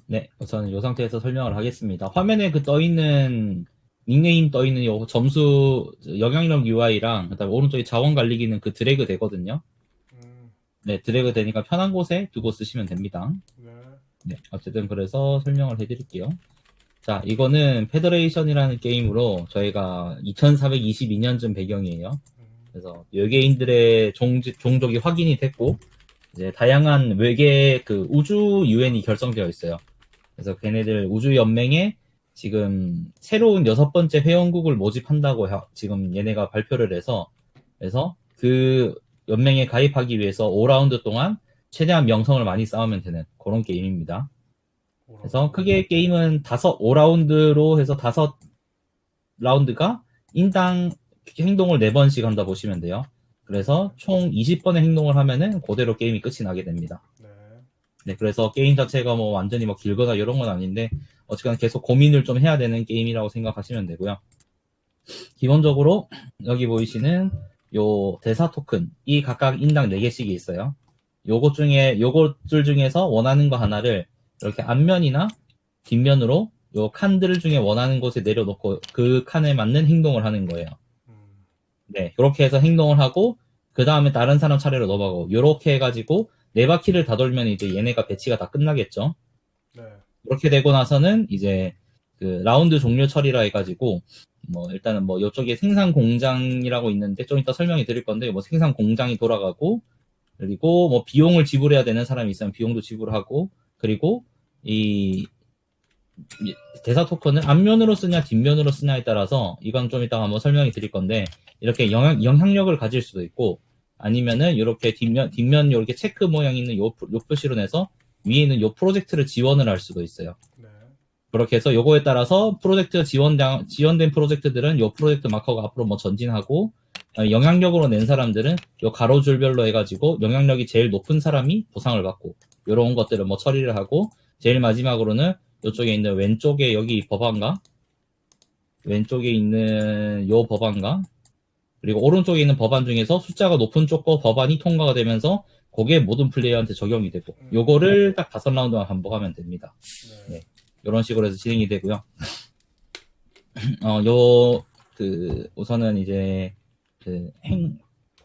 네, 우선 이 상태에서 설명을 하겠습니다. 화면에 그 떠있는, 닉네임 떠있는 요 점수, 영향력 UI랑, 그다음에 오른쪽에 자원 관리기는 그 드래그 되거든요. 음, 네, 드래그 되니까 편한 곳에 두고 쓰시면 됩니다. 네. 네, 어쨌든 그래서 설명을 해드릴게요. 자, 이거는 페더레이션이라는 게임으로 저희가 2422년쯤 배경이에요. 그래서 외계인들의 종족이 확인이 됐고, 이제 다양한 외계 그 우주 유엔이 결성되어 있어요. 그래서 걔네들 우주연맹에 지금 새로운 6번째 회원국을 모집한다고 지금 얘네가 발표를 해서, 그래서 그 연맹에 가입하기 위해서 5라운드 동안 최대한 명성을 많이 쌓으면 되는 그런 게임입니다. 그래서 5라운드. 크게 게임은 5라운드로 해서 5라운드가 인당 행동을 4번씩 한다 보시면 돼요. 그래서 총 20번의 행동을 하면은 그대로 게임이 끝이 나게 됩니다. 네. 네, 그래서 게임 자체가 뭐 완전히 뭐 길거나 이런 건 아닌데, 어쨌거나 계속 고민을 좀 해야 되는 게임이라고 생각하시면 되고요. 기본적으로 여기 보이시는 요 대사 토큰, 이 각각 인당 4개씩이 있어요. 요것들 중에서 원하는 거 하나를 이렇게 앞면이나 뒷면으로 요 칸들 중에 원하는 곳에 내려놓고 그 칸에 맞는 행동을 하는 거예요. 음, 네, 이렇게 해서 행동을 하고 그 다음에 다른 사람 차례로 넘어가고 요렇게 해가지고 4바퀴를 다 돌면 이제 얘네가 배치가 다 끝나겠죠. 네. 그렇게 되고 나서는 이제 그 라운드 종료 처리라 해가지고 뭐 일단은 뭐 이쪽에 생산 공장이라고 있는데 좀 이따 설명해 드릴 건데 뭐 생산 공장이 돌아가고 그리고 뭐 비용을 지불해야 되는 사람이 있으면 비용도 지불하고 그리고 이 대사 토큰을 앞면으로 쓰냐 뒷면으로 쓰냐에 따라서 이건 좀 이따가 한번 설명해 드릴 건데 이렇게 영향력을 가질 수도 있고 아니면은 이렇게 뒷면 이렇게 체크 모양 있는 요 표시로 내서 위에 있는 요 프로젝트를 지원을 할 수도 있어요. 네. 그렇게 해서 요거에 따라서 프로젝트 지원된 프로젝트들은 요 프로젝트 마커가 앞으로 뭐 전진하고 영향력으로 낸 사람들은 요 가로줄별로 해가지고 영향력이 제일 높은 사람이 보상을 받고 요런 것들을 뭐 처리를 하고 제일 마지막으로는 요쪽에 있는 왼쪽에 여기 법안가 왼쪽에 있는 요 법안가 그리고 오른쪽에 있는 법안 중에서 숫자가 높은 쪽거 법안이 통과가 되면서 그게 모든 플레이어한테 적용이 되고 요거를 딱 5라운드만 반복하면 됩니다. 네. 네. 이런 식으로 해서 진행이 되고요. 우선은 이제,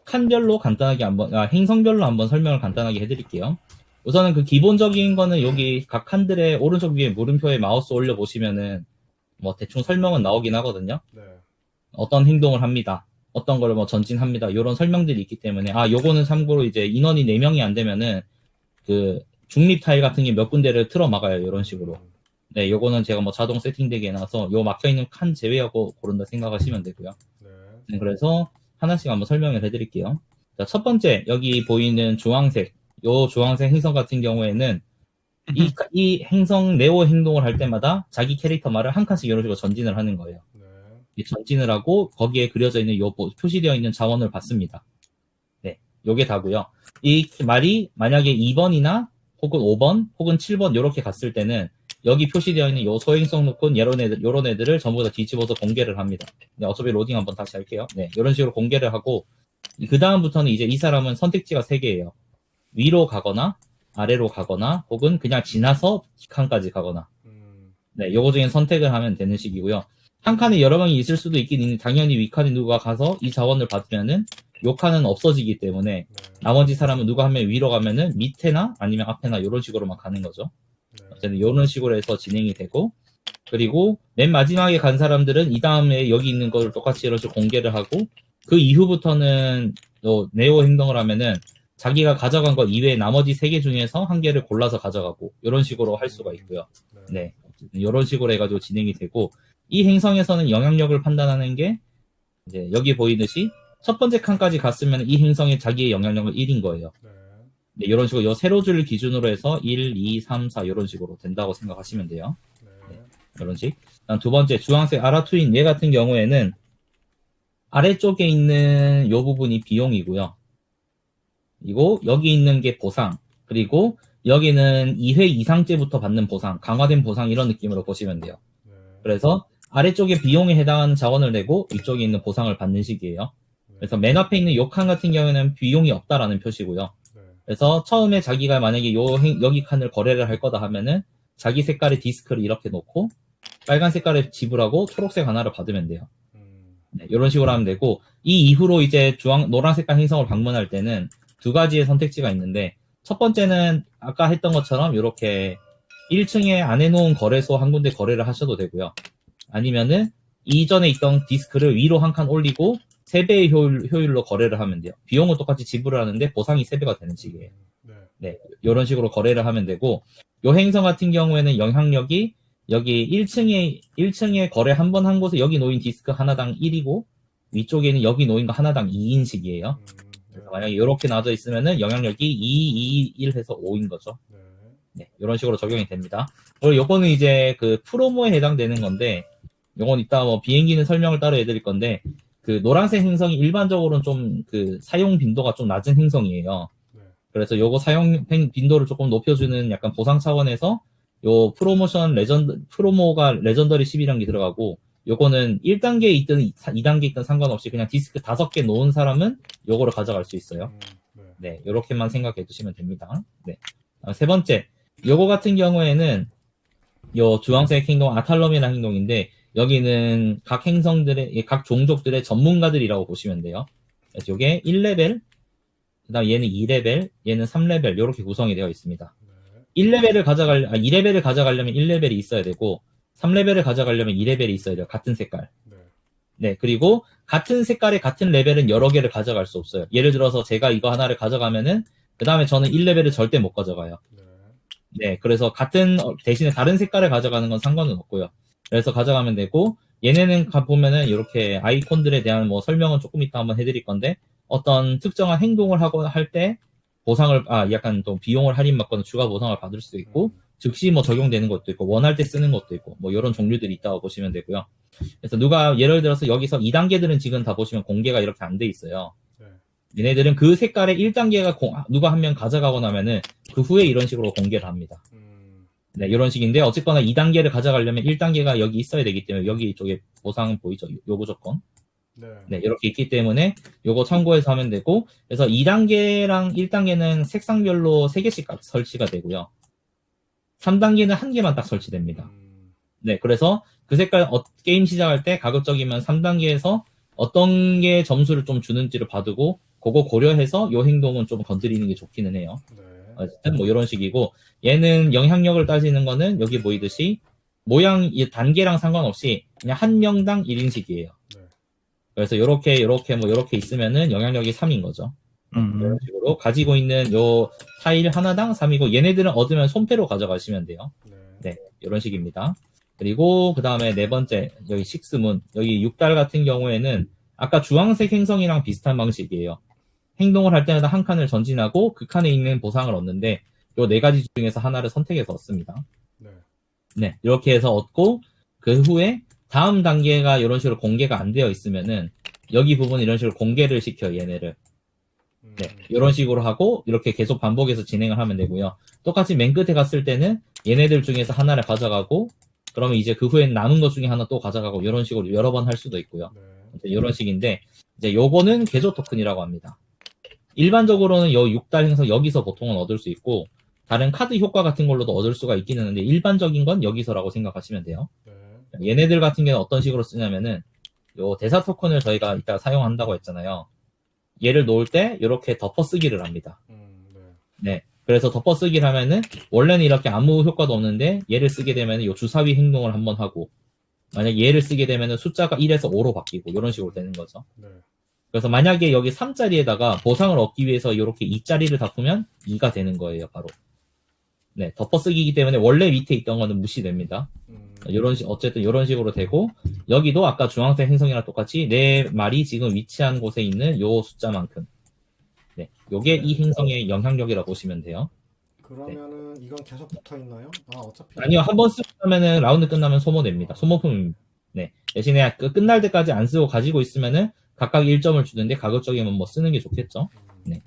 칸별로 간단하게 행성별로 한번 설명을 간단하게 해드릴게요. 우선은 그 기본적인 거는 여기 각 칸들의 오른쪽 위에 물음표에 마우스 올려보시면은, 뭐 대충 설명은 나오긴 하거든요. 네. 어떤 행동을 합니다. 어떤 걸 뭐 전진합니다. 이런 설명들이 있기 때문에, 요거는 참고로 이제 인원이 4명이 안 되면은, 그, 중립 타일 같은 게 몇 군데를 틀어 막아요. 이런 식으로. 네, 요거는 제가 뭐 자동 세팅되게 해놔서 요 막혀있는 칸 제외하고 고른다 생각하시면 되고요. 네. 네, 그래서 하나씩 한번 설명을 해드릴게요. 자, 첫 번째 여기 보이는 주황색 요 주황색 행성 같은 경우에는 이 행성 네오 행동을 할 때마다 자기 캐릭터 말을 한 칸씩 이런 식으로 전진을 하는 거예요. 네. 이 전진을 하고 거기에 그려져 있는 요 표시되어 있는 자원을 받습니다. 네, 요게 다고요. 이 말이 만약에 2번이나 혹은 5번 혹은 7번 이렇게 갔을 때는 여기 표시되어 있는 요 소행성 놓고 요런 애들을 전부 다 뒤집어서 공개를 합니다. 네, 어차피 로딩 한번 다시 할게요. 네, 이런 식으로 공개를 하고 그 다음부터는 이제 이 사람은 선택지가 3개예요. 위로 가거나 아래로 가거나 혹은 그냥 지나서 칸까지 가거나 네, 요거 중에 선택을 하면 되는 식이고요. 한 칸에 여러 명이 있을 수도 있긴 있는데 당연히 위 칸에 누가 가서 이 자원을 받으면은 요 칸은 없어지기 때문에 나머지 사람은 누가 한 명 위로 가면은 밑에나 아니면 앞에나 이런 식으로만 가는 거죠. 어쨌든 이런 식으로 해서 진행이 되고 그리고 맨 마지막에 간 사람들은 이 다음에 여기 있는 걸 똑같이 이런 식으로 공개를 하고 그 이후부터는 네오 행동을 하면은 자기가 가져간 것 이외에 나머지 3개 중에서 한 개를 골라서 가져가고 이런 식으로 할 수가 있고요. 네, 이런 식으로 해가지고 진행이 되고 이 행성에서는 영향력을 판단하는 게 이제 여기 보이듯이 첫 번째 칸까지 갔으면 이 행성의 자기의 영향력은 1인 거예요. 네, 이런 식으로 요 세로줄 기준으로 해서 1, 2, 3, 4 이런 식으로 된다고 생각하시면 돼요. 네, 이런 식. 두 번째 주황색 아라투인 얘 같은 경우에는 아래쪽에 있는 요 부분이 비용이고요. 그리고 여기 있는 게 보상. 그리고 여기는 2회 이상째부터 받는 보상, 강화된 보상 이런 느낌으로 보시면 돼요. 그래서 아래쪽에 비용에 해당하는 자원을 내고 위쪽에 있는 보상을 받는 식이에요. 그래서 맨 앞에 있는 요 칸 같은 경우에는 비용이 없다라는 표시고요. 그래서 처음에 자기가 만약에 여기 칸을 거래를 할 거다 하면은 자기 색깔의 디스크를 이렇게 놓고 빨간 색깔을 지불하고 초록색 하나를 받으면 돼요. 네, 이런 식으로 하면 되고 이 이후로 이제 노란 색깔 행성을 방문할 때는 두 가지의 선택지가 있는데 첫 번째는 아까 했던 것처럼 이렇게 1층에 안 해놓은 거래소 한 군데 거래를 하셔도 되고요. 아니면은 이전에 있던 디스크를 위로 한 칸 올리고 3배의 효율로 거래를 하면 돼요. 비용은 똑같이 지불을 하는데 보상이 3배가 되는 식이에요. 네, 이런 식으로 거래를 하면 되고 요 행성 같은 경우에는 영향력이 여기 1층에 거래 한 번 한 곳에 여기 놓인 디스크 하나당 1이고 위쪽에는 여기 놓인 거 하나당 2인 식이에요. 그래서 만약에 이렇게 나눠져 있으면은 영향력이 2, 2, 1 해서 5인 거죠. 네, 이런 식으로 적용이 됩니다. 그리고 요거는 이제 그 프로모에 해당되는 건데 요건 이따 뭐 비행기는 설명을 따로 해드릴 건데 그 노란색 행성이 일반적으로는 좀 그 사용 빈도가 좀 낮은 행성이에요. 그래서 요거 사용 빈도를 조금 높여주는 약간 보상 차원에서 요 프로모가 레전더리 10이라는 게 들어가고 요거는 1단계에 있든 2단계에 있든 상관없이 그냥 디스크 5개 놓은 사람은 요거를 가져갈 수 있어요. 네, 요렇게만 생각해 두시면 됩니다. 네. 세 번째, 요거 같은 경우에는 요 주황색 행동 아탈럼이라는 행동인데 여기는 각 행성들의 각 종족들의 전문가들이라고 보시면 돼요. 그래서 요게 1레벨, 그다음 얘는 2레벨, 얘는 3레벨 요렇게 구성이 되어 있습니다. 2레벨을 가져가려면 1레벨이 있어야 되고 3레벨을 가져가려면 2레벨이 있어야 돼요. 같은 색깔. 네, 그리고 같은 색깔의 같은 레벨은 여러 개를 가져갈 수 없어요. 예를 들어서 제가 이거 하나를 가져가면은 그 다음에 저는 1레벨을 절대 못 가져가요. 네, 그래서 대신에 다른 색깔을 가져가는 건 상관은 없고요. 그래서 가져가면 되고 얘네는 보면은 이렇게 아이콘들에 대한 뭐 설명은 조금 이따 한번 해드릴 건데 어떤 특정한 행동을 하고 할 때 약간 또 비용을 할인받거나 추가 보상을 받을 수도 있고 즉시 뭐 적용되는 것도 있고 원할 때 쓰는 것도 있고 뭐 이런 종류들이 있다고 보시면 되고요. 그래서 예를 들어서 여기서 2단계들은 지금 다 보시면 공개가 이렇게 안 돼 있어요. 얘네들은 그 색깔의 1단계가 누가 한 명 가져가고 나면은 그 후에 이런 식으로 공개를 합니다. 네, 이런 식인데 어쨌거나 2단계를 가져가려면 1단계가 여기 있어야 되기 때문에 여기 이쪽에 보상 보이죠? 요구 조건. 네, 이렇게 있기 때문에 요거 참고해서 하면 되고 그래서 2단계랑 1단계는 색상별로 3개씩 설치가 되고요. 3단계는 1개만 딱 설치됩니다. 네, 그래서 그 색깔 게임 시작할 때 가급적이면 3단계에서 어떤 게 점수를 좀 주는지를 봐두고 그거 고려해서 요 행동은 좀 건드리는 게 좋기는 해요. 어쨌든 뭐 이런 식이고 얘는 영향력을 따지는 거는 여기 보이듯이 이 단계랑 상관없이 그냥 한 명당 1인식이에요. 그래서 요렇게 있으면은 영향력이 3인 거죠. 이런 식으로 가지고 있는 요 타일 하나당 3이고 얘네들은 얻으면 손패로 가져가시면 돼요. 네, 이런 식입니다. 그리고 그 다음에 네 번째 여기 식스문 여기 6달 같은 경우에는 아까 주황색 행성이랑 비슷한 방식이에요. 행동을 할 때마다 한 칸을 전진하고 그 칸에 있는 보상을 얻는데 요 네 가지 중에서 하나를 선택해서 얻습니다. 네, 이렇게 해서 얻고 그 후에 다음 단계가 이런 식으로 공개가 안 되어 있으면은 여기 부분 이런 식으로 공개를 시켜요, 얘네를. 네, 이런 식으로 하고 이렇게 계속 반복해서 진행을 하면 되고요. 똑같이 맨 끝에 갔을 때는 얘네들 중에서 하나를 가져가고 그러면 이제 그 후에 남은 것 중에 하나 또 가져가고 이런 식으로 여러 번 할 수도 있고요. 이런 식인데 이제 요거는 개조 토큰이라고 합니다. 일반적으로는 요 6달 행성 여기서 보통은 얻을 수 있고 다른 카드 효과 같은 걸로도 얻을 수가 있긴 하는데 일반적인 건 여기서라고 생각하시면 돼요. 얘네들 같은 경우는 어떤 식으로 쓰냐면은 요 대사 토큰을 저희가 이따 사용한다고 했잖아요. 얘를 놓을 때 이렇게 덮어쓰기를 합니다. 네. 그래서 덮어쓰기를 하면은 원래는 이렇게 아무 효과도 없는데 얘를 쓰게 되면은 요 주사위 행동을 한번 하고 만약 얘를 쓰게 되면은 숫자가 1에서 5로 바뀌고 이런 식으로 되는 거죠. 그래서 만약에 여기 3자리에다가 보상을 얻기 위해서 이렇게 2자리를 닦으면 2가 되는 거예요, 바로. 네, 덮어쓰기이기 때문에 원래 밑에 있던 거는 무시됩니다. 어쨌든 이런 식으로 되고 여기도 아까 주황색 행성이랑 똑같이 내 말이 지금 위치한 곳에 있는 요 숫자만큼. 네, 요게 이 행성의 영향력이라고 보시면 돼요. 그러면은 이건 계속 붙어 있나요? 어차피 아니요, 한 번 쓰고 나면은 라운드 끝나면 소모됩니다. 소모품입니다. 네, 대신에 끝날 때까지 안 쓰고 가지고 있으면은 각각 1점을 주는데 가급적이면 뭐 쓰는 게 좋겠죠. 네,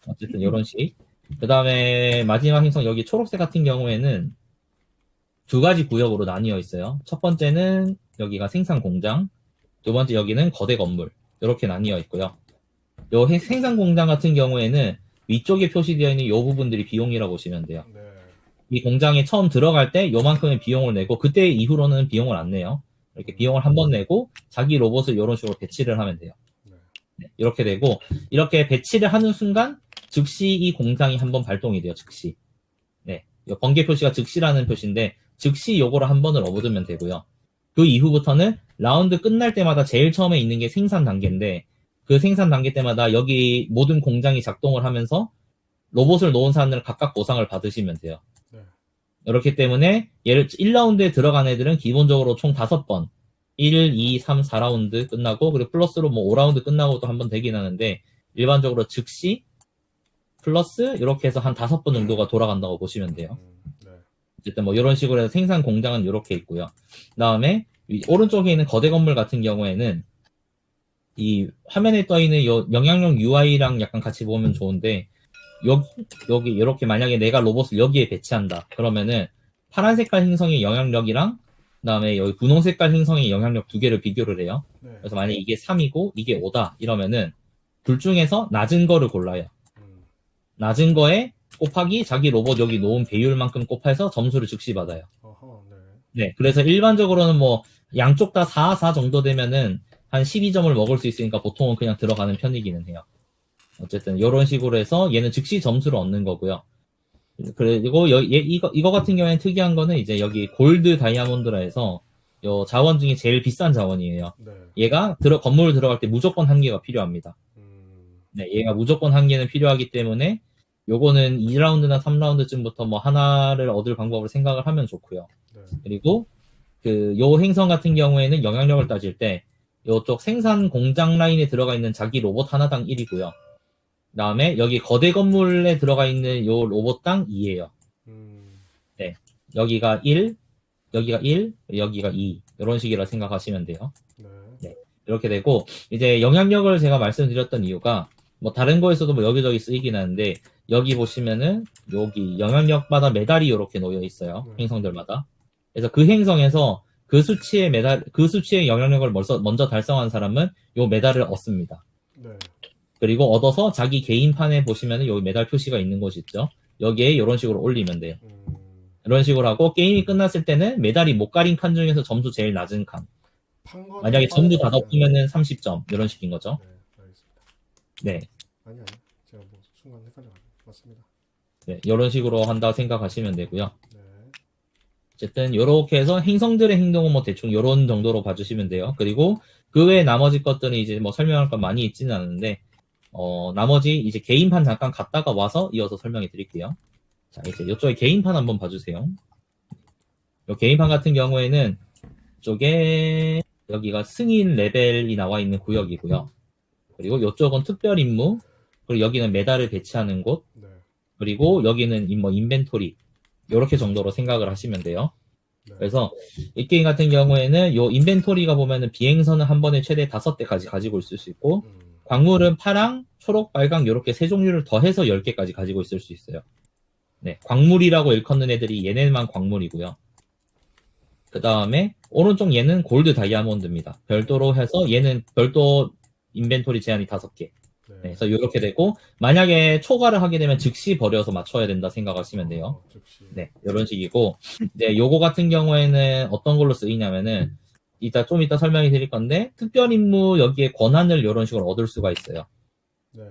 어쨌든 이런 식. 그 다음에 마지막 행성 여기 초록색 같은 경우에는 두 가지 구역으로 나뉘어 있어요. 첫 번째는 여기가 생산 공장, 두 번째 여기는 거대 건물 이렇게 나뉘어 있고요. 요 생산 공장 같은 경우에는 위쪽에 표시되어 있는 이 부분들이 비용이라고 보시면 돼요. 이 공장에 처음 들어갈 때 요만큼의 비용을 내고 그때 이후로는 비용을 안 내요. 이렇게 비용을 한 번 내고 자기 로봇을 이런 식으로 배치를 하면 돼요. 네. 네, 이렇게 되고 이렇게 배치를 하는 순간 즉시 이 공장이 한번 발동이 돼요. 즉시. 네, 이 번개 표시가 즉시라는 표시인데 즉시 요거를 한 번을 업어두면 되고요. 그 이후부터는 라운드 끝날 때마다 제일 처음에 있는 게 생산 단계인데 그 생산 단계 때마다 여기 모든 공장이 작동을 하면서 로봇을 놓은 사람들은 각각 보상을 받으시면 돼요. 네. 이렇기 때문에 예를 1라운드에 들어간 애들은 기본적으로 총 5번 1, 2, 3, 4라운드 끝나고 그리고 플러스로 뭐 5라운드 끝나고 또 한 번 되긴 하는데 일반적으로 즉시 플러스 이렇게 해서 한 5번 정도가 돌아간다고 보시면 돼요. 네. 어쨌든 뭐 이런 식으로 해서 생산 공장은 이렇게 있고요. 그다음에 오른쪽에 있는 거대 건물 같은 경우에는 이 화면에 떠 있는 영향력 UI랑 약간 같이 보면 좋은데 여기 이렇게 만약에 내가 로봇을 여기에 배치한다. 그러면은 파란 색깔 행성의 영향력이랑 그다음에 여기 분홍 색깔 행성의 영향력 두 개를 비교를 해요. 네. 그래서 만약에 이게 3이고 이게 5다 이러면은 둘 중에서 낮은 거를 골라요. 낮은 거에 곱하기 자기 로봇 여기 놓은 배율만큼 곱해서 점수를 즉시 받아요. 어허, 네. 네, 그래서 일반적으로는 뭐 양쪽 다 4, 4 정도 되면은 한 12점을 먹을 수 있으니까 보통은 그냥 들어가는 편이기는 해요. 어쨌든 이런 식으로 해서 얘는 즉시 점수를 얻는 거고요. 그리고 이거 같은 경우에는 특이한 거는 이제 여기 골드 다이아몬드라 해서 요 자원 중에 제일 비싼 자원이에요. 네. 얘가 건물 들어갈 때 무조건 한 개가 필요합니다. 네, 얘가 무조건 한 개는 필요하기 때문에 요거는 2라운드나 3라운드쯤부터 뭐 하나를 얻을 방법을 생각을 하면 좋고요. 네. 그리고 요 행성 같은 경우에는 영향력을 따질 때 요쪽 생산 공장 라인에 들어가 있는 자기 로봇 하나당 1이고요. 그 다음에 여기 거대 건물에 들어가 있는 요 로봇당 2예요. 네, 여기가 1, 여기가 1, 여기가 2 이런 식이라 생각하시면 돼요. 네. 네, 이렇게 되고 이제 영향력을 제가 말씀드렸던 이유가 뭐 다른 거에서도 뭐 여기저기 쓰이긴 하는데 여기 보시면은 여기 영향력마다 메달이 이렇게 놓여 있어요. 행성들마다. 그래서 그 행성에서 그 수치의 영향력을 먼저 달성한 사람은 요 메달을 얻습니다. 네. 그리고 얻어서 자기 개인판에 보시면은 여기 메달 표시가 있는 곳이 있죠. 여기에 이런 식으로 올리면 돼요. 이런 식으로 하고 게임이 끝났을 때는 메달이 못 가린 칸 중에서 점수 제일 낮은 칸. 만약에 전부 다 덮으면은 30점 이런 식인 거죠. 네, 알겠습니다. 네. 아니 제가 뭐 순간 헷갈려가지고 맞습니다. 네, 이런 식으로 한다 생각하시면 되고요. 네. 어쨌든 이렇게 해서 행성들의 행동은 뭐 대충 이런 정도로 봐주시면 돼요. 그리고 그 외에 나머지 것들은 이제 뭐 설명할 건 많이 있지는 않은데 나머지 이제 개인판 잠깐 갔다가 와서 이어서 설명해 드릴게요. 자, 이제 이쪽에 개인판 한번 봐주세요. 이 개인판 같은 경우에는 이쪽에 여기가 승인 레벨이 나와 있는 구역이고요. 그리고 이쪽은 특별 임무, 그리고 여기는 메달을 배치하는 곳, 네. 그리고 여기는 뭐 인벤토리 이렇게 정도로 생각을 하시면 돼요. 네. 그래서 이 게임 같은 경우에는 요 인벤토리가 보면은 비행선은 한 번에 최대 5대까지 가지고 있을 수 있고 광물은 파랑, 초록, 빨강 이렇게 세 종류를 더해서 10개까지 가지고 있을 수 있어요. 네, 광물이라고 일컫는 애들이 얘네만 광물이고요. 그 다음에 오른쪽 얘는 골드 다이아몬드입니다. 별도로 해서 얘는 별도 인벤토리 제한이 5개. 네, 그래서 이렇게 되고 만약에 초과를 하게 되면 즉시 버려서 맞춰야 된다 생각하시면 돼요. 즉시. 네, 이런 식이고 이제 요거 같은 경우에는 어떤 걸로 쓰이냐면은 좀 이따 설명해 드릴 건데 특별 임무 여기에 권한을 이런 식으로 얻을 수가 있어요. 네.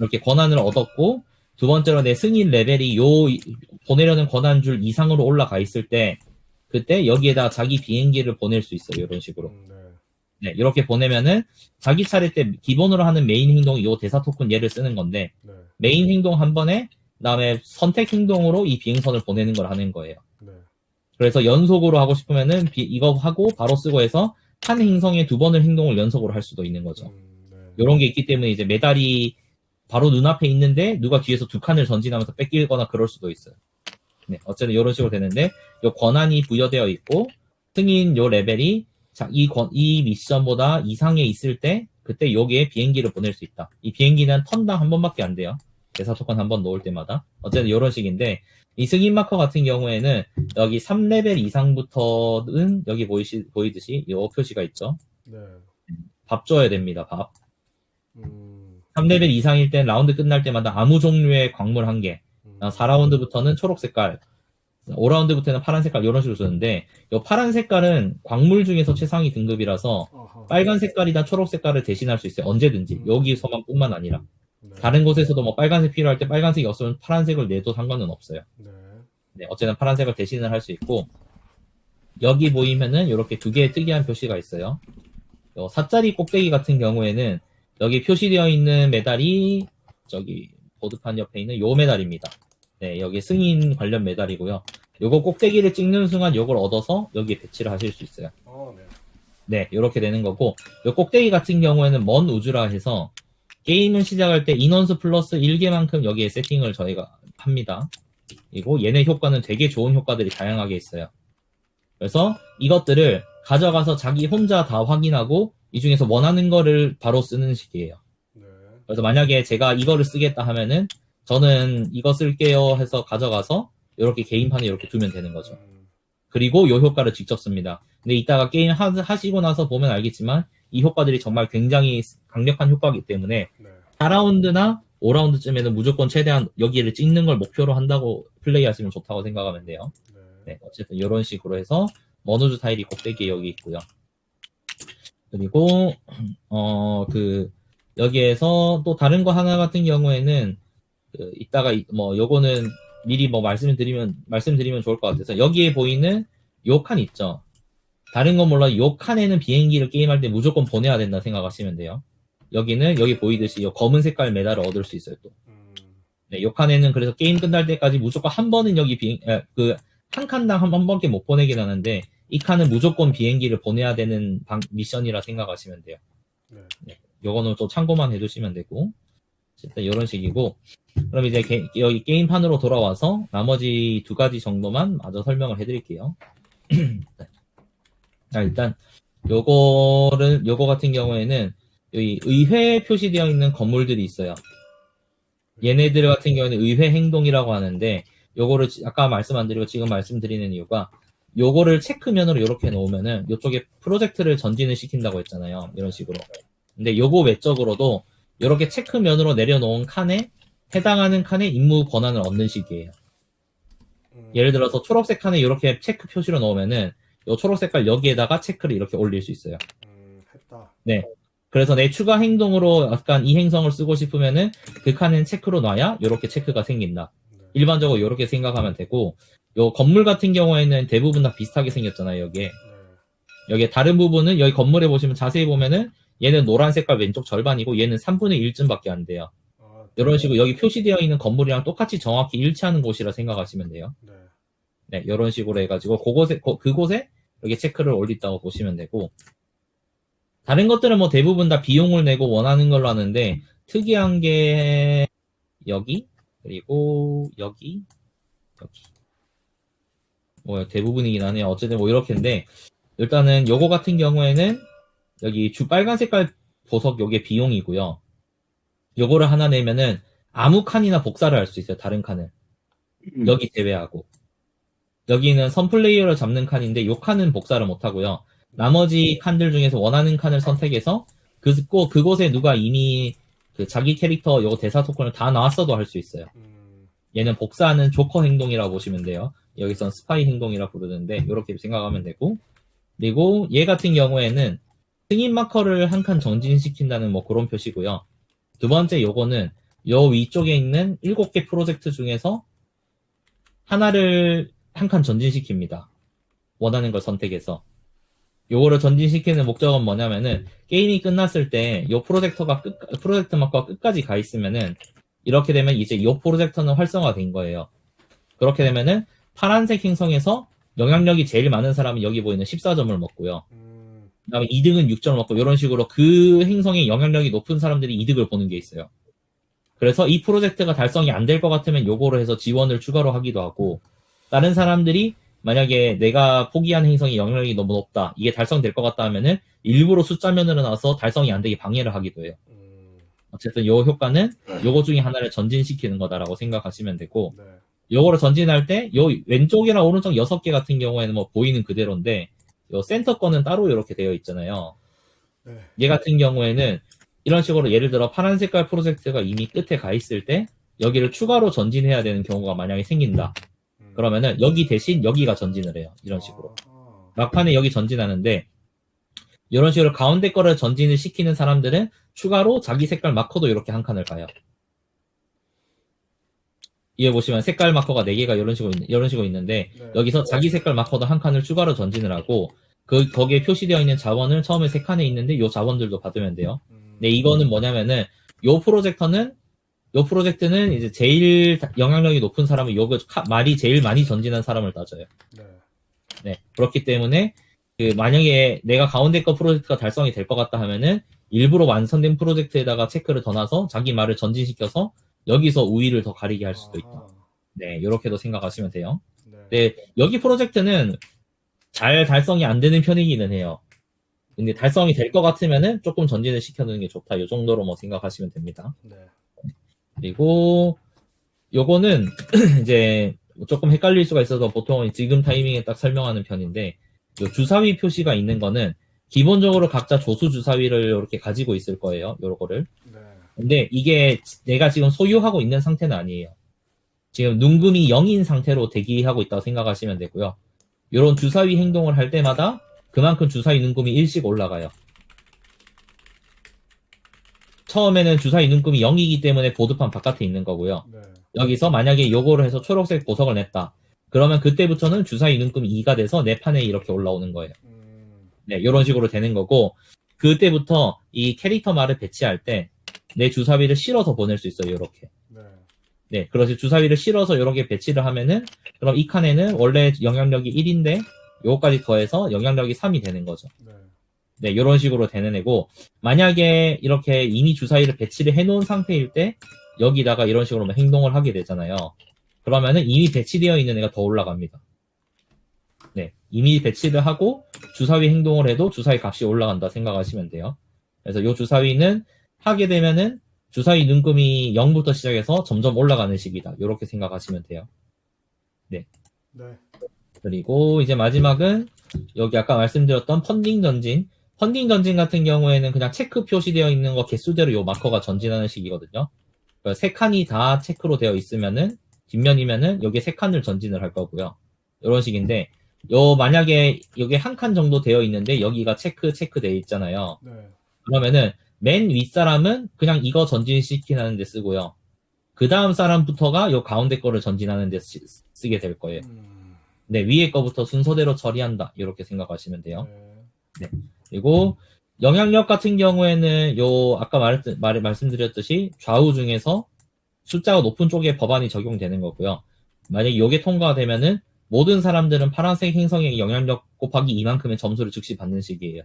이렇게 권한을 얻었고 두 번째로 내 승인 레벨이 보내려는 권한 줄 이상으로 올라가 있을 때 그때 여기에다 자기 비행기를 보낼 수 있어요. 이런 식으로. 네, 이렇게 보내면은 자기 차례 때 기본으로 하는 메인 행동이 요 대사 토큰 얘를 쓰는 건데 네. 메인 행동 한 번에 그다음에 선택 행동으로 이 비행선을 보내는 걸 하는 거예요. 네. 그래서 연속으로 하고 싶으면은 이거 하고 바로 쓰고 해서 한 행성에 2번을 행동을 연속으로 할 수도 있는 거죠. 네. 이런 게 있기 때문에 이제 메달이 바로 눈앞에 있는데 누가 뒤에서 2칸을 전진하면서 뺏기거나 그럴 수도 있어요. 네, 어쨌든 이런 식으로 되는데 요 권한이 부여되어 있고 승인 요 레벨이 이 미션보다 이상에 있을 때 그때 여기에 비행기를 보낼 수 있다. 이 비행기는 턴당 한 번밖에 안 돼요. 대사 토큰 한 번 놓을 때마다. 어쨌든 이런 식인데 이 승인 마커 같은 경우에는 여기 3레벨 이상부터는 여기 보이듯이 이 표시가 있죠. 네. 밥 줘야 됩니다. 밥. 3레벨 네. 이상일 땐 라운드 끝날 때마다 아무 종류의 광물 1개. 4라운드부터는 초록 색깔. 5라운드부터는 파란 색깔 이런 식으로 주는데 이 파란 색깔은 광물 중에서 최상위 등급이라서 어허. 빨간 색깔이나 초록 색깔을 대신할 수 있어요. 언제든지. 여기서만 뿐만 아니라. 네. 다른 곳에서도 뭐 빨간색 필요할 때 빨간색이 없으면 파란색을 내도 상관은 없어요. 네. 네, 어쨌든 파란색을 대신을 할 수 있고 여기 보이면은 이렇게 두 개의 특이한 표시가 있어요. 요 사짜리 꼭대기 같은 경우에는 여기 표시되어 있는 메달이 저기 보드판 옆에 있는 요 메달입니다. 네, 여기 승인 관련 메달이고요. 요거 꼭대기를 찍는 순간 요걸 얻어서 여기에 배치를 하실 수 있어요. 네. 네, 이렇게 되는 거고 요 꼭대기 같은 경우에는 먼 우주라 해서 게임을 시작할 때 인원수 플러스 1개만큼 여기에 세팅을 저희가 합니다. 그리고 얘네 효과는 되게 좋은 효과들이 다양하게 있어요. 그래서 이것들을 가져가서 자기 혼자 다 확인하고 이 중에서 원하는 거를 바로 쓰는 식이에요. 네. 그래서 만약에 제가 이거를 쓰겠다 하면은 저는 이거 쓸게요 해서 가져가서 이렇게 게임판에 이렇게 두면 되는 거죠. 그리고 이 효과를 직접 씁니다. 근데 이따가 게임 하시고 나서 보면 알겠지만 이 효과들이 정말 굉장히 강력한 효과이기 때문에 네. 4라운드나 5라운드쯤에는 무조건 최대한 여기를 찍는 걸 목표로 한다고 플레이하시면 좋다고 생각하면 돼요. 네. 네, 어쨌든 이런 식으로 해서 먼우주 타일이 꼭대기에 여기 있고요. 그리고 여기에서 또 다른 거 하나 같은 경우에는 이따가 뭐 요거는 미리 뭐 말씀드리면 좋을 것 같아서 여기에 보이는 요 칸 있죠. 다른 건 몰라 요 칸에는 비행기를 게임할 때 무조건 보내야 된다 생각하시면 돼요. 여기는 여기 보이듯이 요 검은 색깔 메달을 얻을 수 있어요 또. 네, 요 칸에는 그래서 게임 끝날 때까지 무조건 한 번은 여기 한 칸당 한 번밖에 못 보내긴 하는데 이 칸은 무조건 비행기를 보내야 되는 미션이라 생각하시면 돼요. 네. 네, 요거는 또 참고만 해두시면 되고 어쨌든 이런 식이고 그럼 이제 여기 게임판으로 돌아와서 나머지 두 가지 정도만 마저 설명을 해드릴게요. 네. 자, 일단 요거 같은 경우에는 여기 의회 표시되어 있는 건물들이 있어요. 얘네들 같은 경우에는 의회 행동이라고 하는데 요거를 아까 말씀 안 드리고 지금 말씀드리는 이유가 요거를 체크면으로 이렇게 놓으면은 요쪽에 프로젝트를 전진을 시킨다고 했잖아요. 이런 식으로. 근데 요거 외적으로도 이렇게 체크면으로 내려놓은 칸에 해당하는 칸에 임무 권한을 얻는 식이에요. 예를 들어서 초록색 칸에 이렇게 체크 표시로 넣으면은 요 초록 색깔 여기에다가 체크를 이렇게 올릴 수 있어요. 했다. 네. 그래서 내 추가 행동으로 약간 이 행성을 쓰고 싶으면은 그 칸엔 체크로 놔야 이렇게 체크가 생긴다. 네. 일반적으로 이렇게 생각하면 되고 요 건물 같은 경우에는 대부분 다 비슷하게 생겼잖아요. 여기에. 네. 여기에 다른 부분은 여기 건물에 보시면 자세히 보면은 얘는 노란 색깔 왼쪽 절반이고 얘는 3분의 1쯤밖에 안 돼요. 이런 식으로 여기 표시되어 있는 건물이랑 똑같이 정확히 일치하는 곳이라 생각하시면 돼요. 네. 네, 이런 식으로 해가지고 그곳에 이렇게 체크를 올린다고 보시면 되고 다른 것들은 뭐 대부분 다 비용을 내고 원하는 걸로 하는데 특이한 게 여기 그리고 여기 뭐 대부분이긴 하네요. 어쨌든 뭐 이렇게인데 일단은 요거 같은 경우에는 여기 빨간 색깔 보석 요게 비용이고요. 요거를 하나 내면은 아무 칸이나 복사를 할 수 있어요. 다른 칸을 여기 제외하고 여기는 선 플레이어를 잡는 칸인데 요 칸은 복사를 못 하고요. 나머지 칸들 중에서 원하는 칸을 선택해서 그곳에 누가 이미 자기 캐릭터 요거 대사 토큰을 다 나왔어도 할 수 있어요. 얘는 복사하는 조커 행동이라고 보시면 돼요. 여기선 스파이 행동이라 부르는데 이렇게 생각하면 되고 그리고 얘 같은 경우에는 승인 마커를 한 칸 전진시킨다는 뭐 그런 표시고요. 두 번째 요거는 요 위쪽에 있는 7개 프로젝트 중에서 하나를 한 칸 전진시킵니다. 원하는 걸 선택해서. 요거를 전진시키는 목적은 뭐냐면은 게임이 끝났을 때 요 프로젝트 마커가 끝까지 가 있으면은 이렇게 되면 이제 요 프로젝터는 활성화된 거예요. 그렇게 되면은 파란색 행성에서 영향력이 제일 많은 사람은 여기 보이는 14점을 먹고요. 그 다음에 2등은 6점을 먹고 이런 식으로 그 행성의 영향력이 높은 사람들이 이득을 보는 게 있어요. 그래서 이 프로젝트가 달성이 안 될 것 같으면 요거로 해서 지원을 추가로 하기도 하고 다른 사람들이 만약에 내가 포기한 행성의 영향력이 너무 높다. 이게 달성될 것 같다 하면은 일부러 숫자면으로 나와서 달성이 안 되게 방해를 하기도 해요. 어쨌든 요 효과는 요거 중에 하나를 전진시키는 거다라고 생각하시면 되고 네. 요거를 전진할 때 요 왼쪽이랑 오른쪽 6개 같은 경우에는 뭐 보이는 그대로인데 요 센터 거는 따로 이렇게 되어 있잖아요. 네. 얘 같은 경우에는 이런 식으로 예를 들어 파란 색깔 프로젝트가 이미 끝에 가 있을 때 여기를 추가로 전진해야 되는 경우가 만약에 생긴다. 그러면은 여기 대신 여기가 전진을 해요. 이런 식으로. 아하. 막판에 여기 전진하는데 이런 식으로 가운데 거를 전진을 시키는 사람들은 추가로 자기 색깔 마커도 이렇게 한 칸을 가요. 이에 보시면 색깔 마커가 4개가 이런 식으로 있는데 네. 여기서 자기 색깔 마커도 한 칸을 추가로 전진을 하고 거기에 표시되어 있는 자원을 처음에 3칸에 있는데 이 자원들도 받으면 돼요. 근데 이거는 뭐냐면은 요 프로젝트는 이제 제일 영향력이 높은 사람은 말이 제일 많이 전진한 사람을 따져요. 네. 네. 그렇기 때문에 만약에 내가 가운데 거 프로젝트가 달성이 될 것 같다 하면은 일부러 완성된 프로젝트에다가 체크를 더 놔서 자기 말을 전진시켜서 여기서 우위를 더 가리게 할 수도 있다. 아하. 네, 이렇게도 생각하시면 돼요. 네. 네, 여기 프로젝트는 잘 달성이 안 되는 편이기는 해요. 근데 달성이 될 것 같으면은 조금 전진을 시켜두는 게 좋다. 이 정도로 뭐 생각하시면 됩니다. 네. 그리고 요거는 이제 조금 헷갈릴 수가 있어서 보통은 지금 타이밍에 딱 설명하는 편인데 요 주사위 표시가 있는 거는 기본적으로 각자 조수 주사위를 이렇게 가지고 있을 거예요. 요거를. 네. 근데 이게 내가 지금 소유하고 있는 상태는 아니에요. 지금 눈금이 0인 상태로 대기하고 있다고 생각하시면 되고요. 요런 주사위 행동을 할 때마다 그만큼 주사위 눈금이 1씩 올라가요. 처음에는 주사위 눈금이 0이기 때문에 보드판 바깥에 있는 거고요. 네. 여기서 만약에 요거를 해서 초록색 보석을 냈다. 그러면 그때부터는 주사위 눈금이 2가 돼서 내 판에 이렇게 올라오는 거예요. 네, 이런 식으로 되는 거고 그때부터 이 캐릭터 말을 배치할 때 내 주사위를 실어서 보낼 수 있어요. 이렇게. 네. 네, 그래서 주사위를 실어서 이렇게 배치를 하면은 그럼 이 칸에는 원래 영향력이 1인데 요거까지 더해서 영향력이 3이 되는 거죠. 네. 네, 이런 식으로 되는 애고 만약에 이렇게 이미 주사위를 배치를 해놓은 상태일 때 여기다가 이런 식으로 뭐 행동을 하게 되잖아요. 그러면은 이미 배치되어 있는 애가 더 올라갑니다. 네, 이미 배치를 하고 주사위 행동을 해도 주사위 값이 올라간다 생각하시면 돼요. 그래서 요 주사위는 하게 되면은 주사위 눈금이 0부터 시작해서 점점 올라가는 식이다. 이렇게 생각하시면 돼요. 네. 네. 그리고 이제 마지막은 여기 아까 말씀드렸던 펀딩 전진. 펀딩 전진 같은 경우에는 그냥 체크 표시되어 있는 거 개수대로 요 마커가 전진하는 식이거든요. 그러니까 3칸이 다 체크로 되어 있으면은 뒷면이면은 여기 3칸을 전진을 할 거고요. 이런 식인데 만약에 여기 한 칸 정도 되어 있는데 여기가 체크 되어 있잖아요. 네. 그러면은 맨 윗사람은 그냥 이거 전진시키는 데 쓰고요. 그 다음 사람부터가 요 가운데 거를 전진하는 데 쓰게 될 거예요. 네, 위에 거부터 순서대로 처리한다. 이렇게 생각하시면 돼요. 네. 그리고 영향력 같은 경우에는 아까 말씀드렸듯이 좌우 중에서 숫자가 높은 쪽에 법안이 적용되는 거고요. 만약에 이게 통과되면은 모든 사람들은 파란색 행성의 영향력 곱하기 이만큼의 점수를 즉시 받는 식이에요.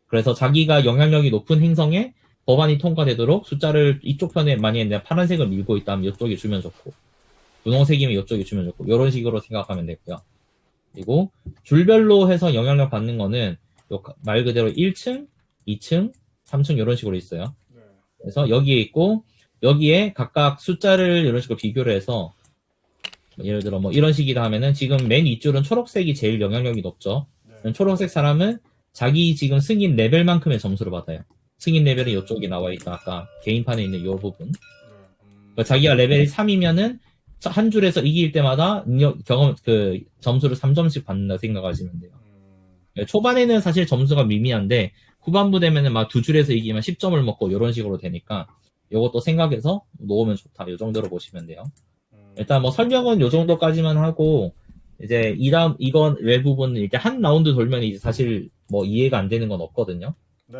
그래서 자기가 영향력이 높은 행성에 법안이 통과되도록 숫자를 이쪽 편에 만약에 내가 파란색을 밀고 있다면 이쪽에 주면 좋고 분홍색이면 이쪽에 주면 좋고 이런 식으로 생각하면 되고요. 그리고 줄별로 해서 영향력 받는 거는 말 그대로 1층, 2층, 3층 이런 식으로 있어요. 네. 그래서 여기에 있고 여기에 각각 숫자를 이런 식으로 비교를 해서 예를 들어 뭐 이런 식이다 하면은 지금 맨 윗줄은 초록색이 제일 영향력이 높죠. 네. 초록색 사람은 자기 지금 승인 레벨만큼의 점수를 받아요. 승인 레벨은 이쪽에 나와 있다. 아까 개인판에 있는 이 부분. 그러니까 자기가 레벨이 3이면은 한 줄에서 이길 때마다 점수를 3점씩 받는다 생각하시면 돼요. 초반에는 사실 점수가 미미한데 후반부 되면은 막 2줄에서 이기면 10점을 먹고 이런 식으로 되니까 이것도 생각해서 놓으면 좋다. 이 정도로 보시면 돼요. 일단 뭐 설명은 이 정도까지만 하고 이제 이건 외 부분은 이제 한 라운드 돌면 이제 사실 뭐 이해가 안 되는 건 없거든요. 네.